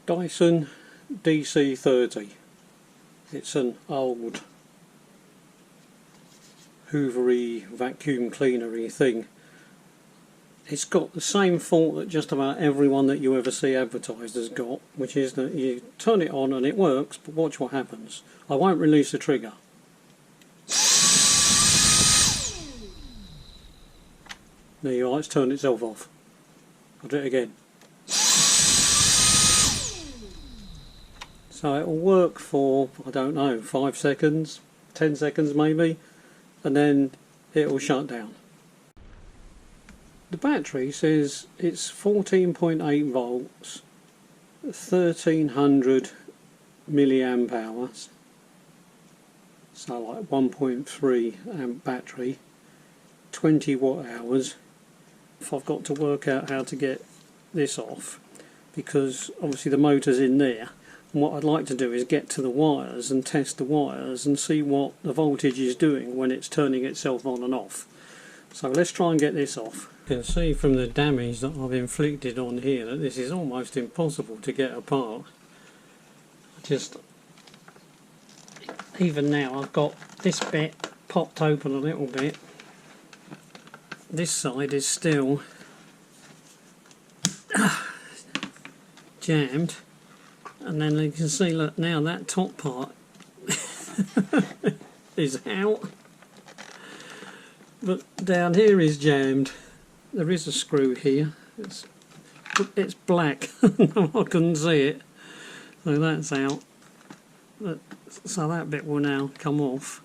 Dyson DC30. It's an old hoovery, vacuum cleanery thing. It's got the same fault that just about everyone that you ever see advertised has got, which is that you turn it on and it works, but watch what happens. I won't release the trigger. There you are, it's turned itself off. I'll do it again. So it will work for, I don't know, 5 seconds, 10 seconds maybe, and then it will shut down. The battery says it's 14.8 volts, 1300 milliamp hours, so like 1.3 amp battery, 20 watt hours. If I've got to work out how to get this off, because obviously the motor's in there, and what I'd like to do is get to the wires and test the wires and see what the voltage is doing when it's turning itself on and off. So let's try and get this off. You can see from the damage that I've inflicted on here that this is almost impossible to get apart. Even now I've got this bit popped open a little bit. This side is still jammed, and then you can see, look, now that top part is out, but down here is jammed. There is a screw here, it's black. No, I couldn't see it, so that's out. So that bit will now come off,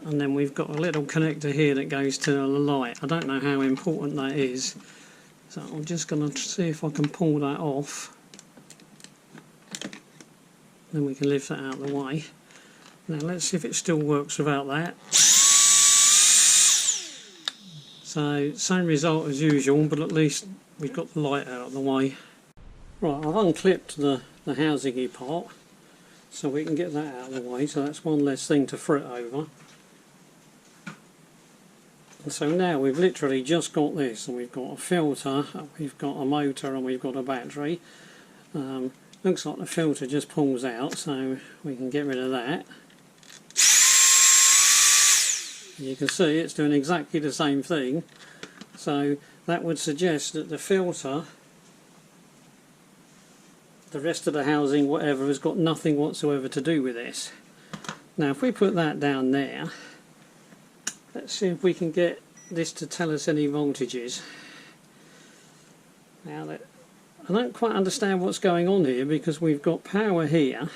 and then we've got a little connector here that goes to the light. I don't know how important that is, so I'm just going to see if I can pull that off. Then we can lift that out of the way. Now let's see if it still works without that. So same result as usual, but at least we've got the light out of the way. Right, I've unclipped the housing part, so we can get that out of the way, so that's one less thing to fret over. And so now we've literally just got this, and we've got a filter, we've got a motor, and we've got a battery. Looks like the filter just pulls out, so we can get rid of that. You can see it's doing exactly the same thing, so that would suggest that the filter, the rest of the housing, whatever, has got nothing whatsoever to do with this. Now if we put that down there, let's see if we can get this to tell us any voltages. Now that I don't quite understand what's going on here, because we've got power here,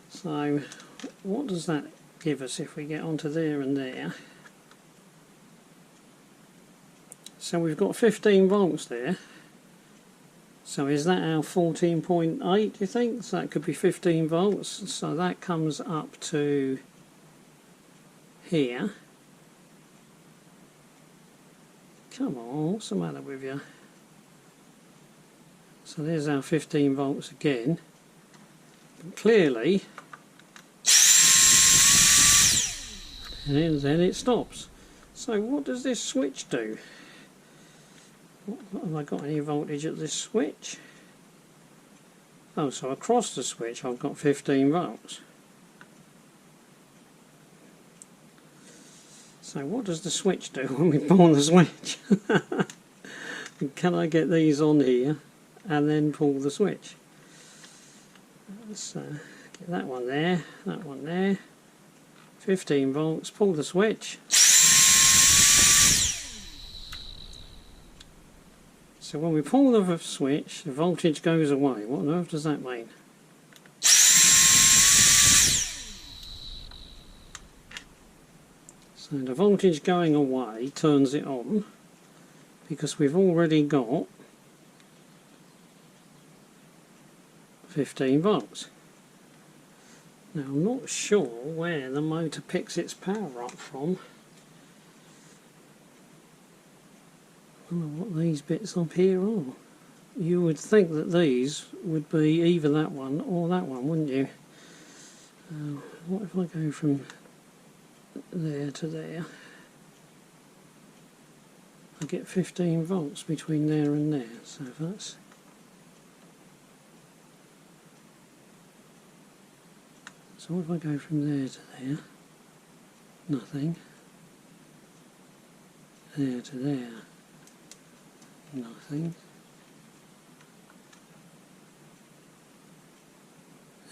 so what does that give us if we get onto there and there? So we've got 15 volts there. So is that our 14.8, do you think? So that could be 15 volts. So that comes up to here. Come on, what's the matter with you? So there's our 15 volts again. But clearly, and then it stops. So what does this switch do? Have I got any voltage at this switch? Oh, so across the switch I've got 15 volts. So what does the switch do when we pull the switch? Can I get these on here and then pull the switch? Let's get that one there, 15 volts, pull the switch. So when we pull the switch, the voltage goes away. What on earth does that mean? So the voltage going away turns it on, because we've already got 15 volts. Now I'm not sure where the motor picks its power up from. I don't know what these bits up here are. You would think that these would be either that one or that one, wouldn't you? What if I go from there to there? I get 15 volts between there and there, so if that's So if I go from there to there, nothing. There to there, nothing.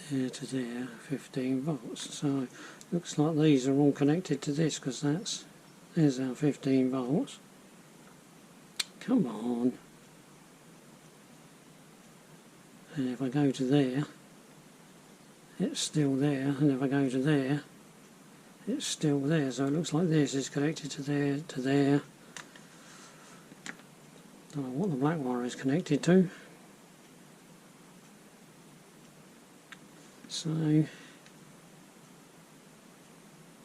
There to there, 15 volts. So looks like these are all connected to this, because there's our 15 volts. Come on. And if I go to there, it's still there, and if I go to there, it's still there. So it looks like this is connected to there, to there. Don't know what the black wire is connected to. So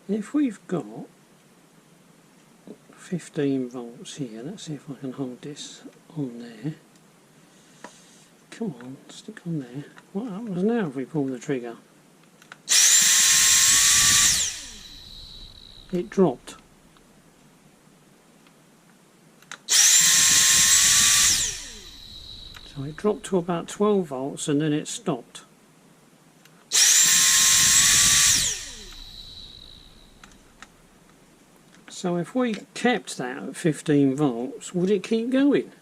if we've got 15 volts here, let's see if I can hold this on there. Come on, stick on there. What happens now if we pull the trigger? It dropped. So it dropped to about 12 volts and then it stopped. So if we kept that at 15 volts, would it keep going?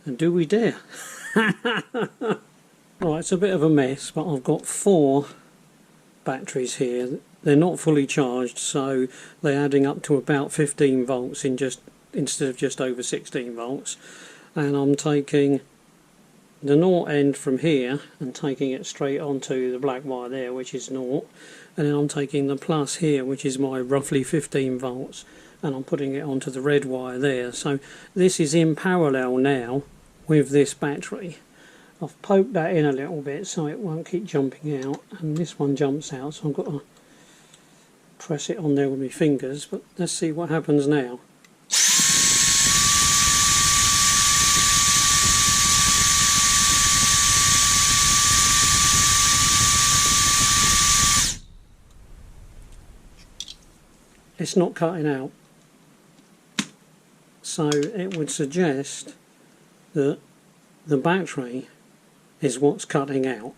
And do we dare? Right, it's a bit of a mess, but I've got 4 batteries here. They're not fully charged, so they're adding up to about 15 volts instead of just over 16 volts. And I'm taking the naught end from here and taking it straight onto the black wire there, which is naught, and then I'm taking the plus here, which is my roughly 15 volts, and I'm putting it onto the red wire there. So this is in parallel now with this battery. I've poked that in a little bit so it won't keep jumping out, and this one jumps out, so I've got to press it on there with my fingers. But let's see what happens now. It's not cutting out, so it would suggest that the battery is what's cutting out.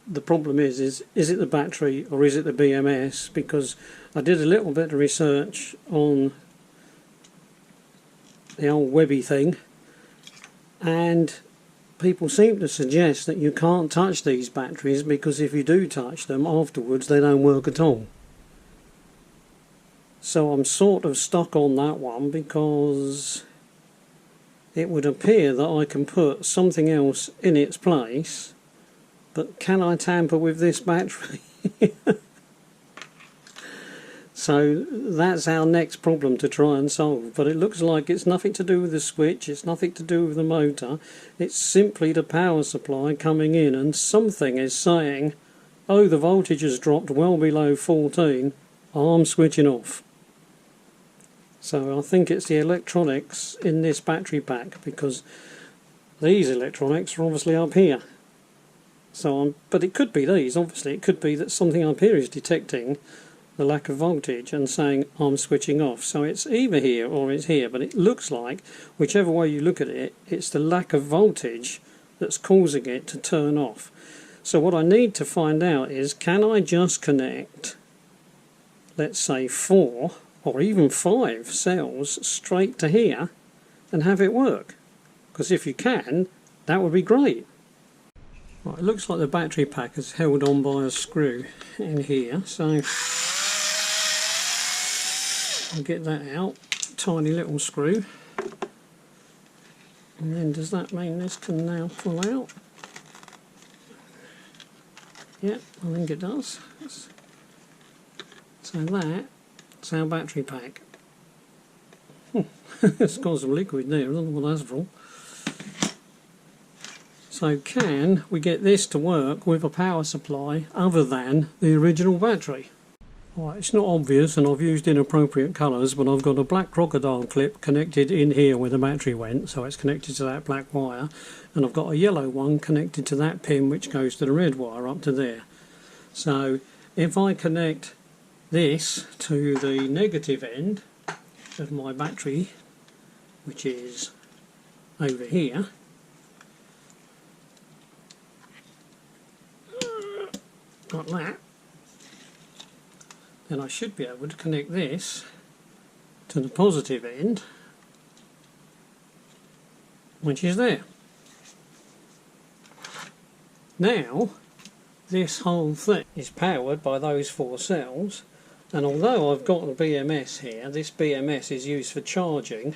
The problem is it the battery or is it the BMS? Because I did a little bit of research on the old Webby thing, and people seem to suggest that you can't touch these batteries, because if you do touch them afterwards they don't work at all. So I'm sort of stuck on that one, because it would appear that I can put something else in its place, but can I tamper with this battery? So that's our next problem to try and solve, but it looks like it's nothing to do with the switch, it's nothing to do with the motor, it's simply the power supply coming in, and something is saying, oh, the voltage has dropped well below 14, I'm switching off. So I think it's the electronics in this battery pack, because these electronics are obviously up here. So but it could be these, obviously, it could be that something up here is detecting the lack of voltage and saying I'm switching off. So it's either here or it's here, but it looks like, whichever way you look at it, it's the lack of voltage that's causing it to turn off. So what I need to find out is, can I just connect, let's say 4 or even 5 cells straight to here and have it work? Because if you can, that would be great. Right, it looks like the battery pack is held on by a screw in here, so I'll get that out, tiny little screw, and then does that mean this can now pull out? Yeah, I think it does. So that's our battery pack. It's got some liquid there, I don't know what that's for. So can we get this to work with a power supply other than the original battery? Right, it's not obvious and I've used inappropriate colours, but I've got a black crocodile clip connected in here where the battery went, so it's connected to that black wire, and I've got a yellow one connected to that pin which goes to the red wire up to there. So if I connect this to the negative end of my battery, which is over here, like that, then I should be able to connect this to the positive end, which is there. Now this whole thing is powered by those 4 cells, and although I've got a BMS here, this BMS is used for charging,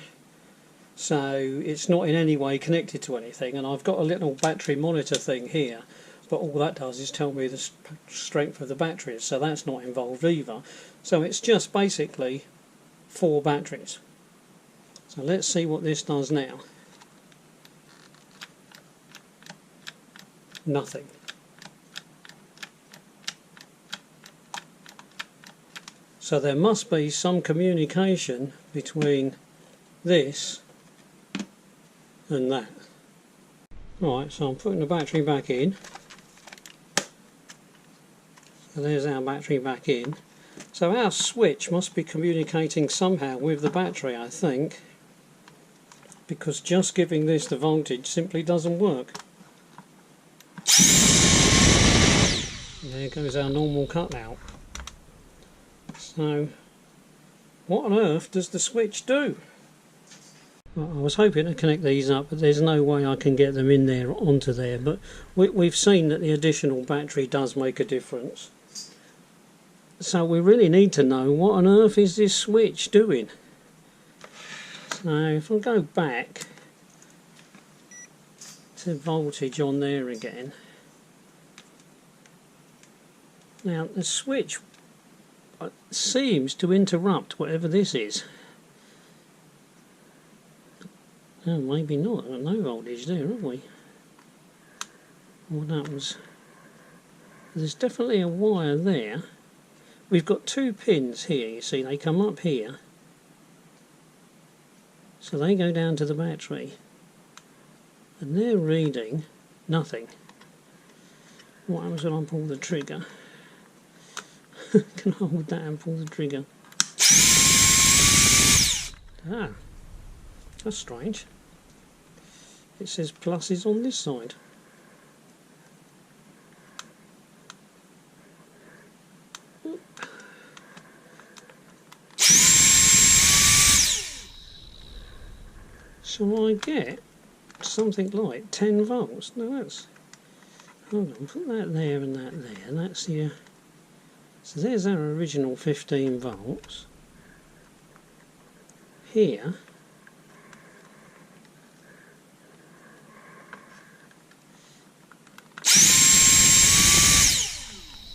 so it's not in any way connected to anything, and I've got a little battery monitor thing here, but all that does is tell me the strength of the batteries, so that's not involved either. So it's just basically 4 batteries. So let's see what this does now. Nothing. So there must be some communication between this and that. Right, so I'm putting the battery back in. So there's our battery back in. So our switch must be communicating somehow with the battery, I think, because just giving this the voltage simply doesn't work. And there goes our normal cutout. So what on earth does the switch do? Well, I was hoping to connect these up, but there's no way I can get them in there onto there, but we've seen that the additional battery does make a difference. So we really need to know what on earth is this switch doing. So if I go back to voltage on there again, now the switch seems to interrupt whatever this is. Oh, maybe not. No voltage there, have we? What happens? There's definitely a wire there. We've got 2 pins here, you see, they come up here. So they go down to the battery. And they're reading nothing. What happens when I pull the trigger? Can I hold that and pull the trigger? Ah, that's strange. It says pluses on this side. So I get something like 10 volts. No, that's... Hold on, put that there and that there. That's the... So there's our original 15 volts. Here...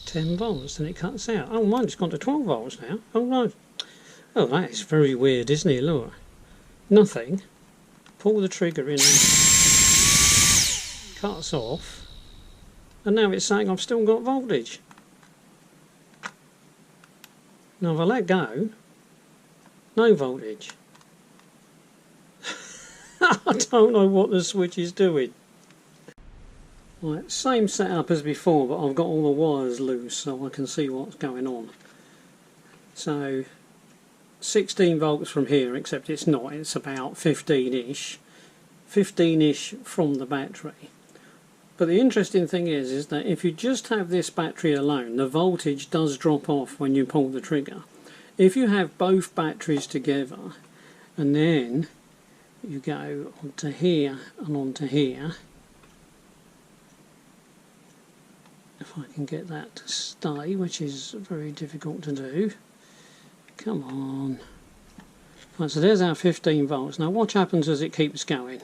10 volts, and it cuts out. Oh, mine's gone to 12 volts now. Oh no. Oh, that is very weird, isn't it? Look. Nothing. Pull the trigger in and cuts off. And now it's saying I've still got voltage. Now if I let go, no voltage. I don't know what the switch is doing. Right, same setup as before, but I've got all the wires loose so I can see what's going on. So 16 volts from here, except it's not, it's about 15-ish. 15-ish from the battery. But the interesting thing is that if you just have this battery alone, the voltage does drop off when you pull the trigger. If you have both batteries together, and then you go onto here and onto here, if I can get that to stay, which is very difficult to do. Come on. Right, so there's our 15 volts. Now what happens as it keeps going?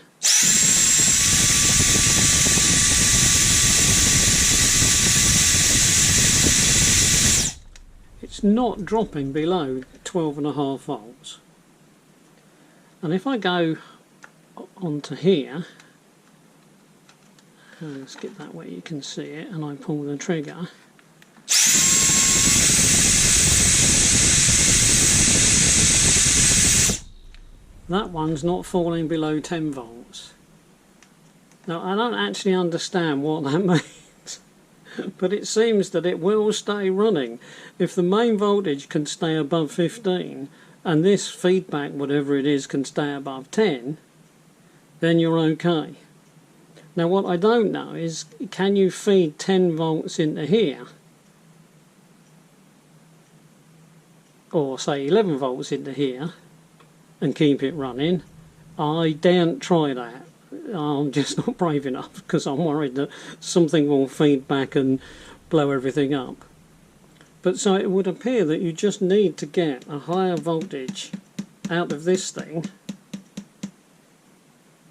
It's not dropping below 12.5 volts. And if I go onto here, let's get that where you can see it, and I pull the trigger, that one's not falling below 10 volts. Now I don't actually understand what that means, but it seems that it will stay running. If the main voltage can stay above 15 and this feedback, whatever it is, can stay above 10, then you're okay. Now what I don't know is, can you feed 10 volts into here or say 11 volts into here and keep it running, I daren't try that. I'm just not brave enough, because I'm worried that something will feed back and blow everything up. But so it would appear that you just need to get a higher voltage out of this thing.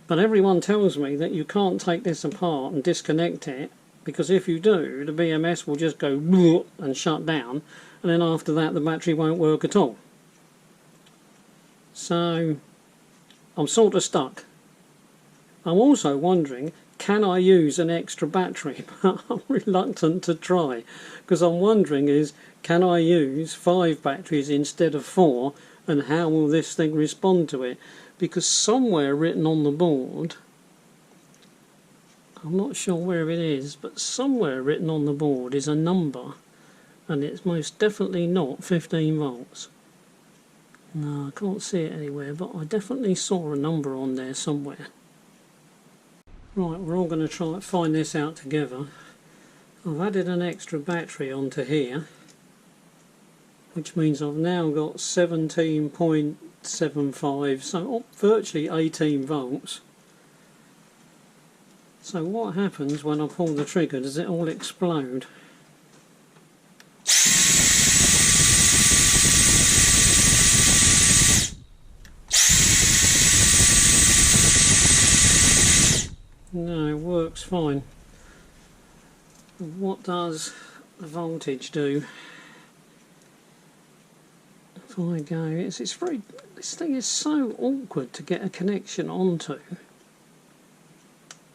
But everyone tells me that you can't take this apart and disconnect it, because if you do, the BMS will just go and shut down, and then after that the battery won't work at all. So I'm sort of stuck. I'm also wondering, can I use an extra battery? But I'm reluctant to try, because I'm wondering can I use 5 batteries instead of 4, and how will this thing respond to it? Because somewhere written on the board, I'm not sure where it is, but somewhere written on the board is a number, and it's most definitely not 15 volts. No, I can't see it anywhere, but I definitely saw a number on there somewhere. Right, we're all going to try and find this out together. I've added an extra battery onto here, which means I've now got 17.75, so virtually 18 volts. So what happens when I pull the trigger? Does it all explode? No, it works fine. What does the voltage do? If I go, this thing is so awkward to get a connection onto.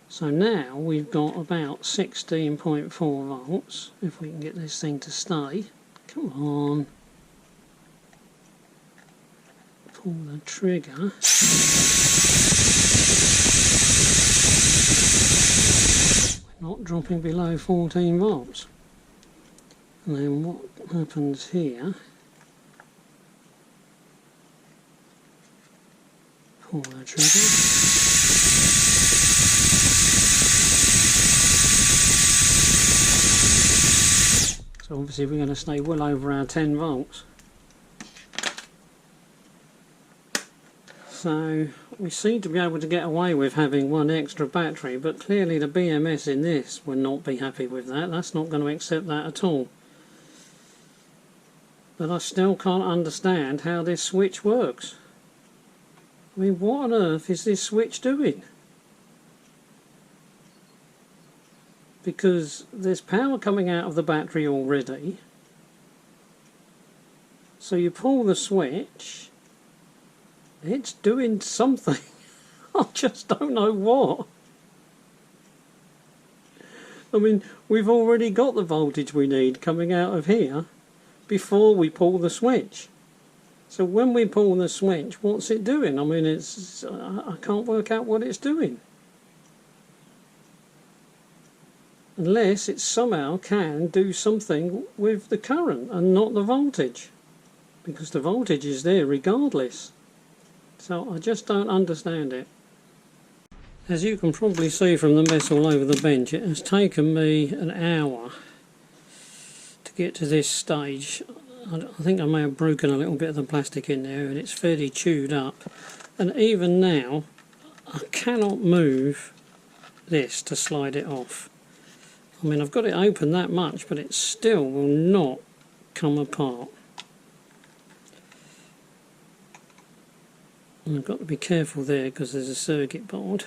So now we've got about 16.4 volts, if we can get this thing to stay. Come on. Pull the trigger. We're not dropping below 14 volts. And then what happens here? Pull the trigger. So obviously we're going to stay well over our 10 volts. So we seem to be able to get away with having one extra battery, but clearly the BMS in this will not be happy with that. That's not going to accept that at all. But I still can't understand how this switch works. I mean, what on earth is this switch doing? Because there's power coming out of the battery already. So you pull the switch, it's doing something. I just don't know what. I mean, we've already got the voltage we need coming out of here before we pull the switch. So when we pull the switch, what's it doing? I mean, I can't work out what it's doing. Unless it somehow can do something with the current and not the voltage. Because the voltage is there regardless. So I just don't understand it. As you can probably see from the mess all over the bench, it has taken me an hour to get to this stage. I think I may have broken a little bit of the plastic in there, and it's fairly chewed up. And even now, I cannot move this to slide it off. I mean, I've got it open that much, but it still will not come apart. And I've got to be careful there because there's a circuit board.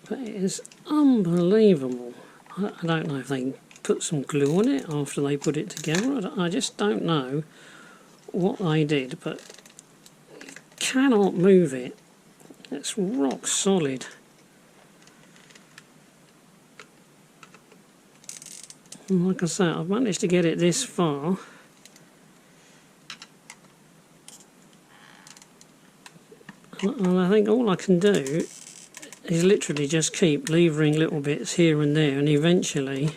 But it is unbelievable. I don't know if they put some glue on it after they put it together. I just don't know what they did, but you cannot move it. It's rock solid. And like I say, I've managed to get it this far. And I think all I can do is literally just keep levering little bits here and there, and eventually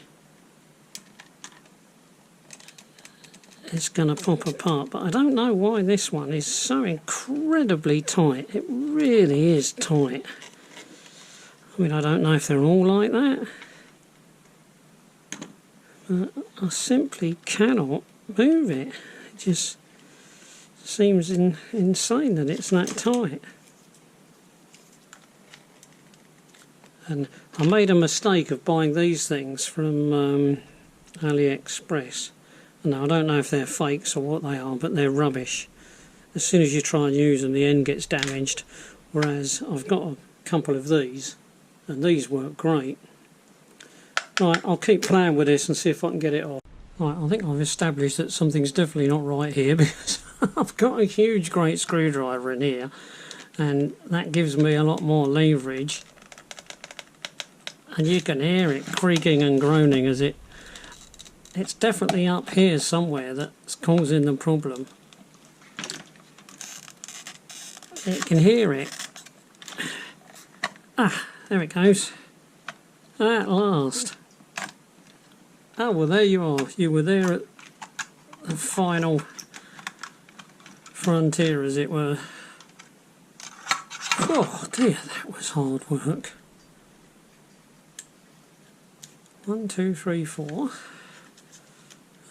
it's going to pop apart. But I don't know why this one is so incredibly tight. It really is tight. I mean, I don't know if they're all like that. I simply cannot move it. It just seems insane that it's that tight. And I made a mistake of buying these things from AliExpress. Now I don't know if they're fakes or what they are, but they're rubbish. As soon as you try and use them, the end gets damaged. Whereas I've got a couple of these, and these work great. Right, I'll keep playing with this and see if I can get it off. Right, I think I've established that something's definitely not right here, because I've got a huge great screwdriver in here, and that gives me a lot more leverage. And you can hear it creaking and groaning as it's definitely up here somewhere that's causing the problem. It can hear it. Ah, there it goes. At last. Oh, well, there you are. You were there at the final frontier, as it were. Oh dear, that was hard work. 1, 2, 3, 4.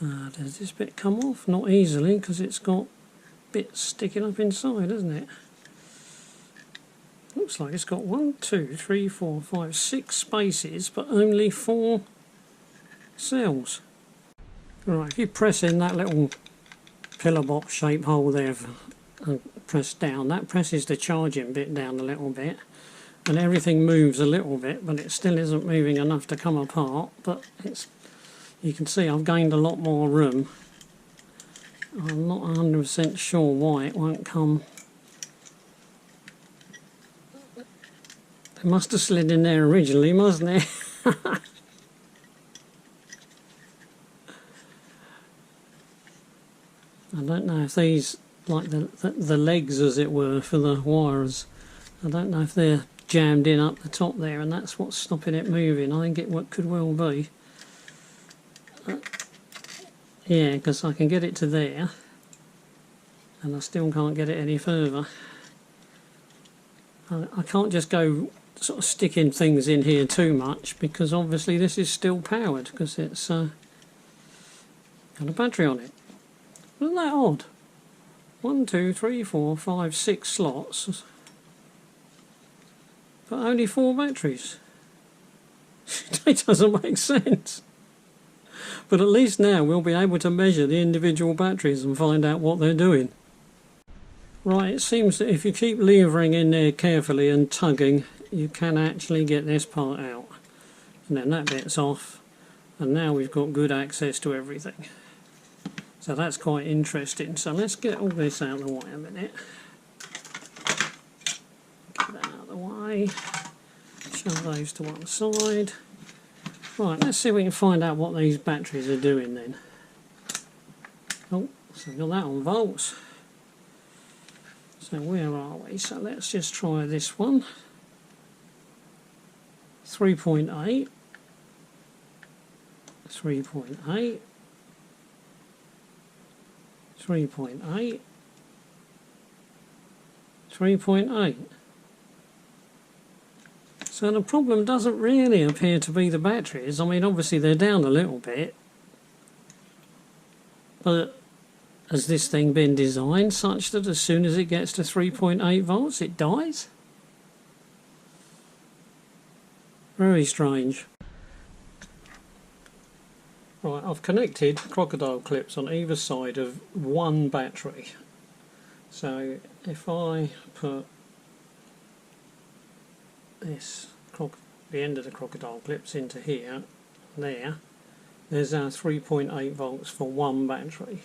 Does this bit come off? Not easily, because it's got bits sticking up inside, isn't it? Looks like it's got 1, 2, 3, 4, 5, 6 spaces, but only 4 cells. Right, if you press in that little pillar box shaped hole there and press down, that presses the charging bit down a little bit, and everything moves a little bit, but it still isn't moving enough to come apart. But you can see I've gained a lot more room. I'm not 100% sure why it won't come. It must have slid in there originally, mustn't it? I don't know if these, like the legs as it were for the wires, I don't know if they're jammed in up the top there and that's what's stopping it moving. I think it could well be. Yeah, because I can get it to there and I still can't get it any further. I can't just go sort of sticking things in here too much, because obviously this is still powered because it's got a battery on it. Isn't that odd? 1, 2, 3, 4, 5, 6 slots, but only 4 batteries. It doesn't make sense. But at least now we'll be able to measure the individual batteries and find out what they're doing. Right, it seems that if you keep levering in there carefully and tugging, you can actually get this part out. And then that bit's off, and now we've got good access to everything. So that's quite interesting. So let's get all this out of the way a minute. Get that out of the way. Shove those to one side. Right, let's see if we can find out what these batteries are doing then. Oh, so we've got that on volts. So where are we? So let's just try this one. 3.8. 3.8. 3.8. 3.8. So the problem doesn't really appear to be the batteries. I mean, obviously they're down a little bit, but has this thing been designed such that as soon as it gets to 3.8 volts it dies? Very strange. Right, I've connected crocodile clips on either side of one battery. So if I put this the end of the crocodile clips into here, there's our 3.8 volts for one battery.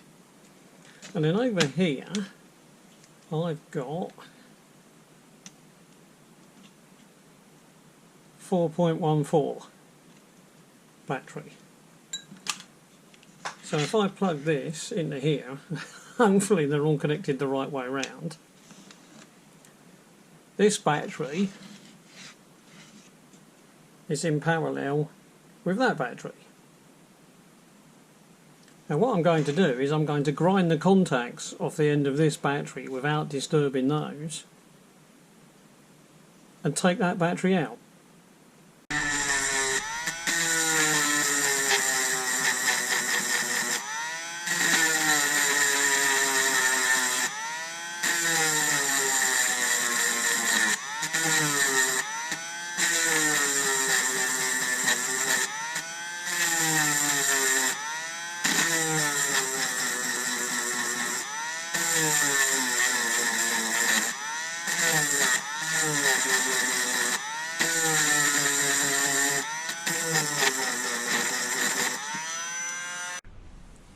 And then over here I've got 4.14 battery. So if I plug this into here, hopefully they're all connected the right way around, this battery is in parallel with that battery. Now what I'm going to do is I'm going to grind the contacts off the end of this battery without disturbing those and take that battery out.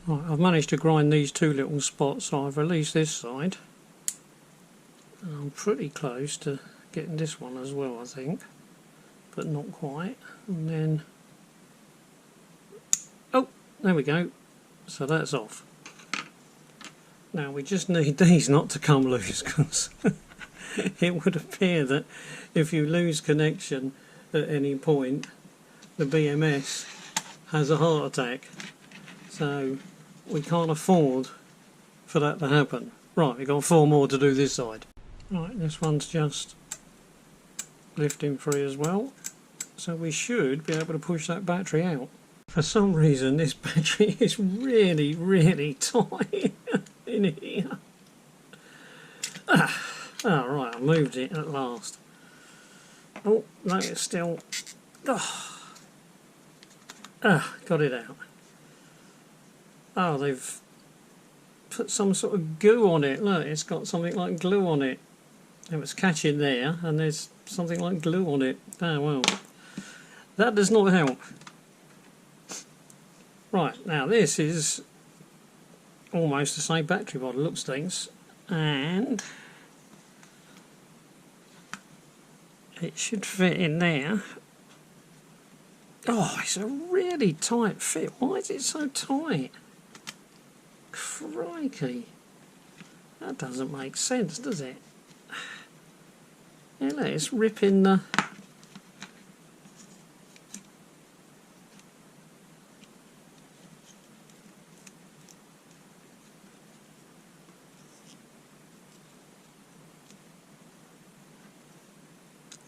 Right, I've managed to grind these two little spots, so I've released this side. And I'm pretty close to getting this one as well, I think, but not quite. And then, oh, there we go. So that's off. Now we just need these not to come loose, because it would appear that if you lose connection at any point, the BMS has a heart attack. So we can't afford for that to happen. Right, we've got 4 more to do this side. Right, this one's just lifting free as well. So we should be able to push that battery out. For some reason this battery is really, really tight in here. Oh right, I moved it at last. Oh, no, it's still... got it out. Oh, they've put some sort of goo on it. Look, it's got something like glue on it. It was catching there, and there's something like glue on it. Oh well. That does not help. Right, now this is almost the same battery by the looks of things, and it should fit in there. Oh, it's a really tight fit. Why is it so tight? Crikey. That doesn't make sense, does it? Yeah, look, it's ripping the...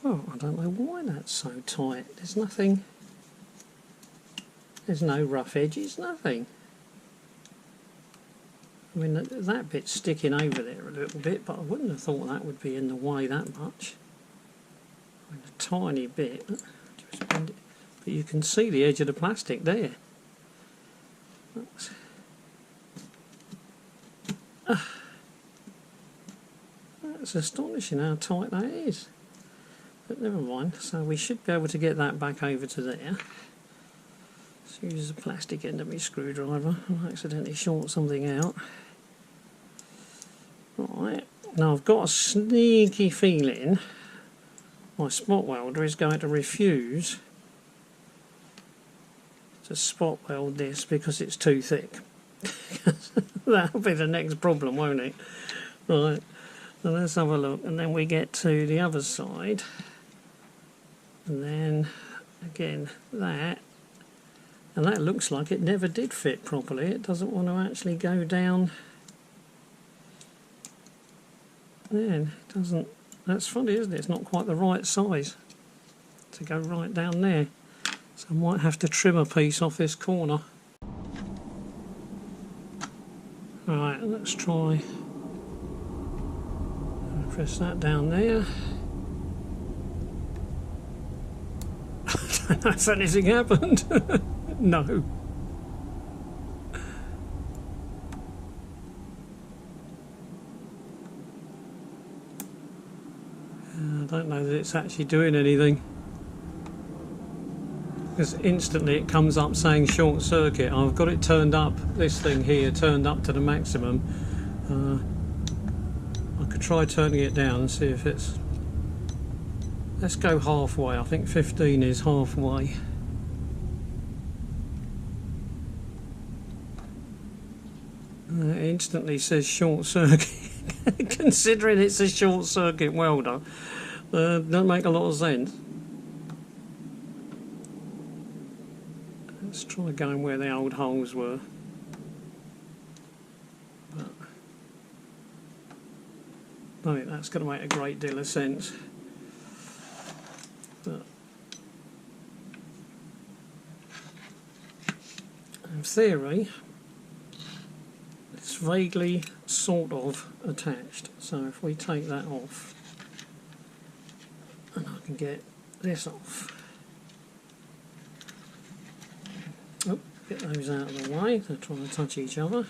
Oh, I don't know why that's so tight. There's nothing... There's no rough edges, nothing. I mean, that bit's sticking over there a little bit, but I wouldn't have thought that would be in the way that much. I mean, a tiny bit. Just bend it. But you can see the edge of the plastic there. That's astonishing how tight that is. But never mind, so we should be able to get that back over to there. Let's use the plastic end of my screwdriver. I'll accidentally short something out. Right, now I've got a sneaky feeling my spot welder is going to refuse to spot weld this because it's too thick. That'll be the next problem, won't it? Right, so let's have a look, and then we get to the other side, and then again that, and that looks like it never did fit properly. It doesn't want to actually go down. Then it doesn't. That's funny, isn't it? It's not quite the right size to go right down there. So I might have to trim a piece off this corner. Right, let's try. Press that down there. I don't know if anything happened. No. I don't know that it's actually doing anything, because instantly it comes up saying short circuit. I've got it turned up, this thing here turned up to the maximum. I could try turning it down and see if it's... Let's go halfway. I think 15 is halfway. It instantly says short circuit. Considering it's a short circuit welder, don't make a lot of sense. Let's try going where the old holes were. But I think that's going to make a great deal of sense. But in theory, it's vaguely sort of attached. So if we take that off, and I can get this off. Oh, get those out of the way. They're trying to touch each other.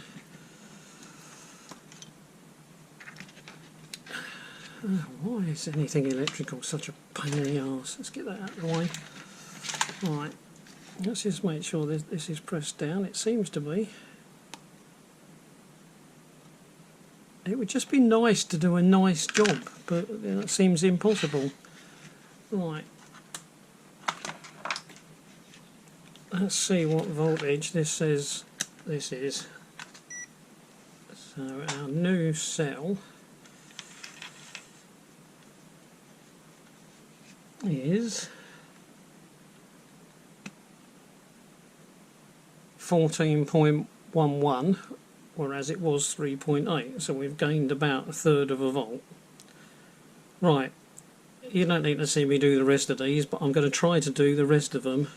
Oh, why is anything electrical such a pain in the arse? Let's get that out of the way. Right, let's just make sure this is pressed down. It seems to be. It would just be nice to do a nice job, but that seems impossible. Right. Let's see what voltage this says this is. So our new cell is 14.11, whereas it was 3.8, so we've gained about 1/3 of a volt. Right, you don't need to see me do the rest of these, but I'm going to try to do the rest of them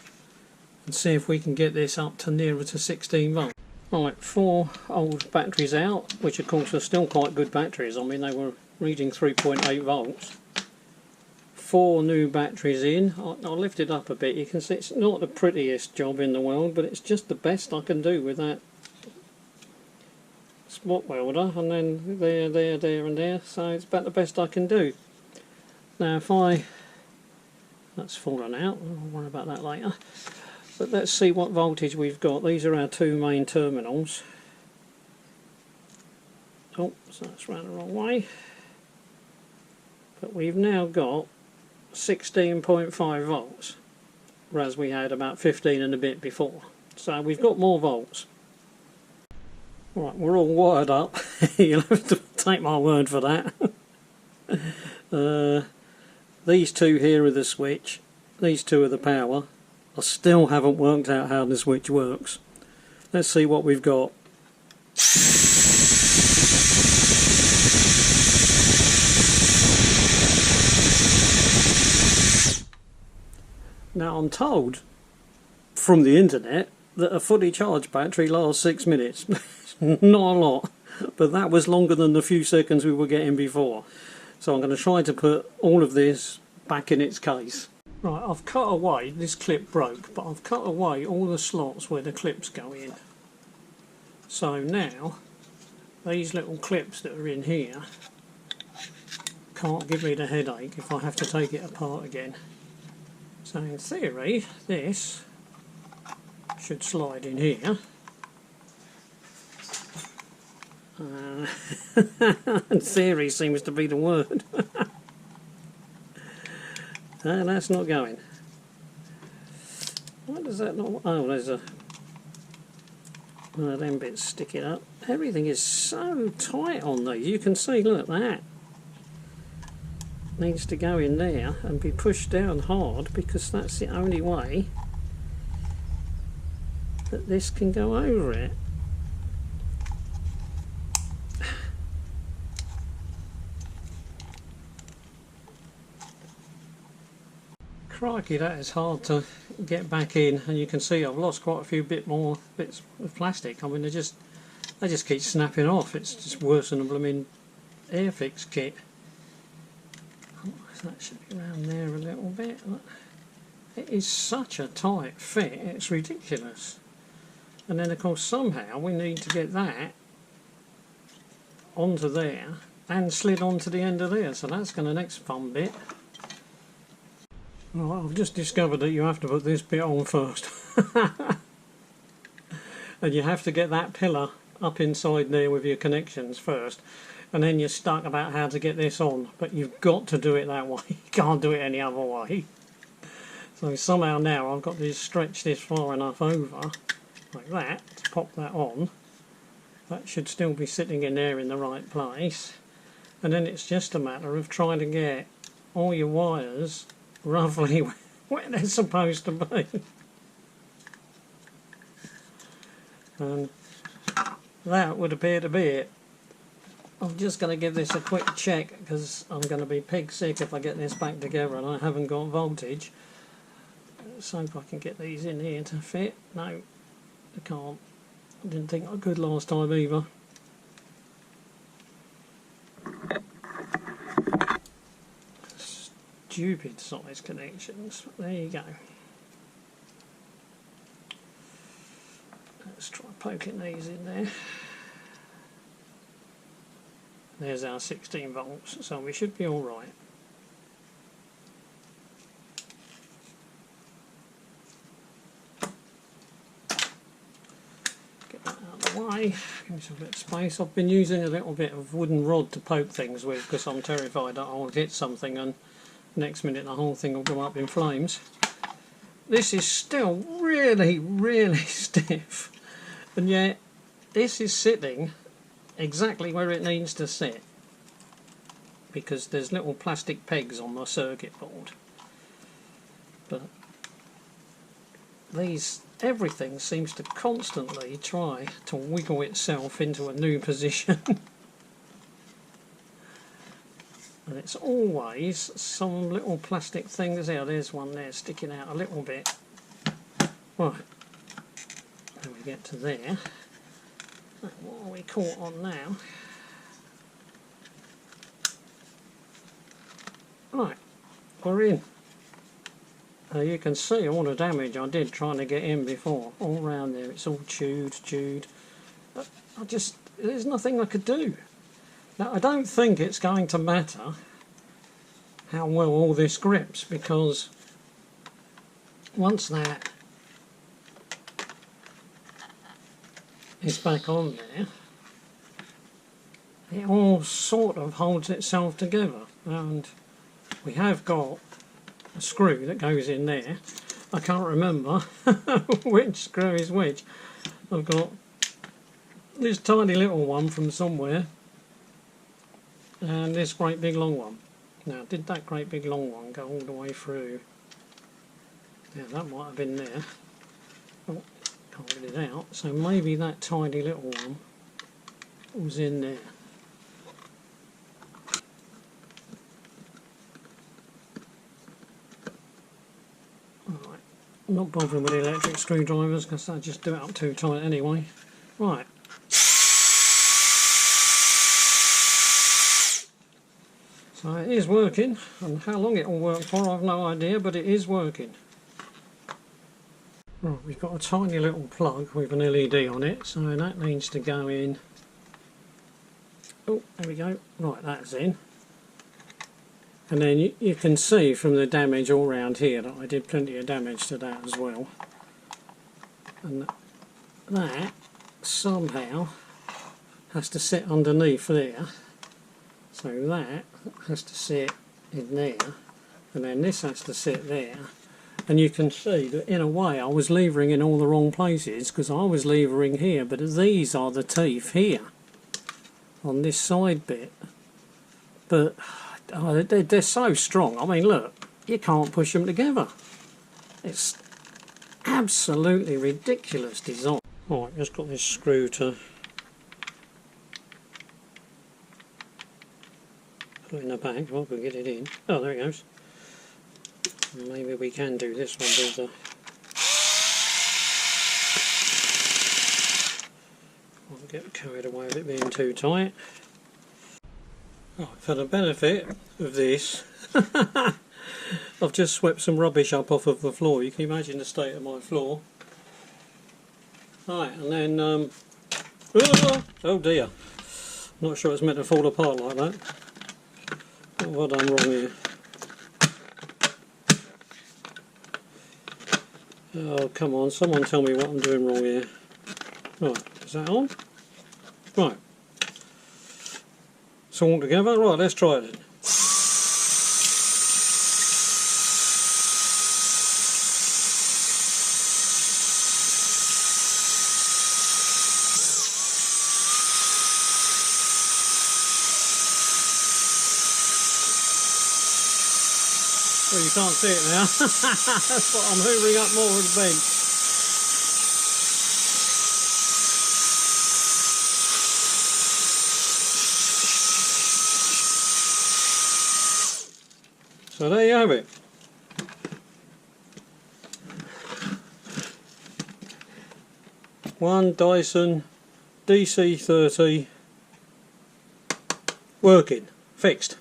and see if we can get this up to nearer to 16 volts. Right, 4 old batteries out, which of course are still quite good batteries. I mean, they were reading 3.8 volts. 4 new batteries in. I'll lift it up a bit. You can see it's not the prettiest job in the world, but it's just the best I can do with that spot welder, and then there and there, so it's about the best I can do. Now if that's fallen out, I'll worry about that later, but let's see what voltage we've got. These are our 2 main terminals. Oh, so that's round the wrong way, but we've now got 16.5 volts, whereas we had about 15 and a bit before, so we've got more volts. Right, we're all wired up. You'll have to take my word for that. These 2 here are the switch, these 2 are the power. I still haven't worked out how the switch works. Let's see what we've got. Now I'm told from the internet that a fully charged battery lasts 6 minutes. Not a lot, but that was longer than the few seconds we were getting before. So I'm going to try to put all of this back in its case. Right, I've cut away, this clip broke, but I've cut away all the slots where the clips go in. So now, these little clips that are in here can't give me the headache if I have to take it apart again. So in theory, this should slide in here. And theory seems to be the word. That's not going. Why does that not? Oh, there's a one of them bits sticking up. Everything is so tight on these. You can see, look, that needs to go in there and be pushed down hard, because that's the only way that this can go over it. Crikey, that is hard to get back in, and you can see I've lost quite a few more bits of plastic. I mean, they just keep snapping off. It's just worse than a blooming Airfix kit. Oh, that should be around there a little bit. It is such a tight fit, it's ridiculous. And then of course somehow we need to get that onto there and slid onto the end of there, so that's going to the next fun bit. Well, I've just discovered that you have to put this bit on first. And you have to get that pillar up inside there with your connections first, and then you're stuck about how to get this on, but you've got to do it that way. You can't do it any other way. So somehow now I've got to stretch this far enough over like that to pop that on. That should still be sitting in there in the right place, and then it's just a matter of trying to get all your wires roughly where they're supposed to be. And that would appear to be it. I'm just going to give this a quick check, because I'm going to be pig sick if I get this back together and I haven't got voltage. So if I can get these in here to fit. No, I can't. I didn't think I could last time either. Stupid size connections. There you go. Let's try poking these in there. There's our 16 volts, so we should be alright. Get that out of the way. Give me some bit of space. I've been using a little bit of wooden rod to poke things with because I'm terrified that I'll hit something and next minute the whole thing will go up in flames. This is still really stiff, and yet this is sitting exactly where it needs to sit because there's little plastic pegs on the circuit board. But everything seems to constantly try to wiggle itself into a new position. And it's always some little plastic things there. There's one there sticking out a little bit. Right, then we get to there. What are we caught on now? Right, we're in. You can see all the damage I did trying to get in before. All round there, it's all chewed. There's nothing I could do. Now, I don't think it's going to matter how well all this grips, because once that is back on there, it all sort of holds itself together. And we have got a screw that goes in there. I can't remember which screw is which. I've got this tiny little one from somewhere and this great big long one. Now, did that great big long one go all the way through? Yeah, that might have been there. Oh, can't get it out. So maybe that tiny little one was in there. Alright, I'm not bothering with the electric screwdrivers because I just do it up too tight anyway. Right. So it is working, and how long it will work for I've no idea, but it is working. Right, we've got a tiny little plug with an LED on it, so that needs to go in. Oh, there we go. Right, that's in. And then you can see from the damage all around here that I did plenty of damage to that as well. And that somehow has to sit underneath there. So that has to sit in there, and then this has to sit there. And you can see that in a way I was levering in all the wrong places, because I was levering here, but these are the teeth here on this side bit. But they're so strong. I mean, look, you can't push them together. It's absolutely ridiculous design. Right, just got this screw to put in the back. If I can get it in. Oh, there it goes. Maybe we can do this one with the... I won't get carried away with it being too tight. Right, for the benefit of this, I've just swept some rubbish up off of the floor. You can imagine the state of my floor. Right, and then... oh dear. Not sure it's meant to fall apart like that. What have I done wrong here? Oh, come on, someone tell me what I'm doing wrong here. Right, is that on? Right. It's all together? Right, let's try it then. Well, you can't see it now. That's what I'm hoovering up more of the bench. So there you have it. One Dyson DC30 working, fixed.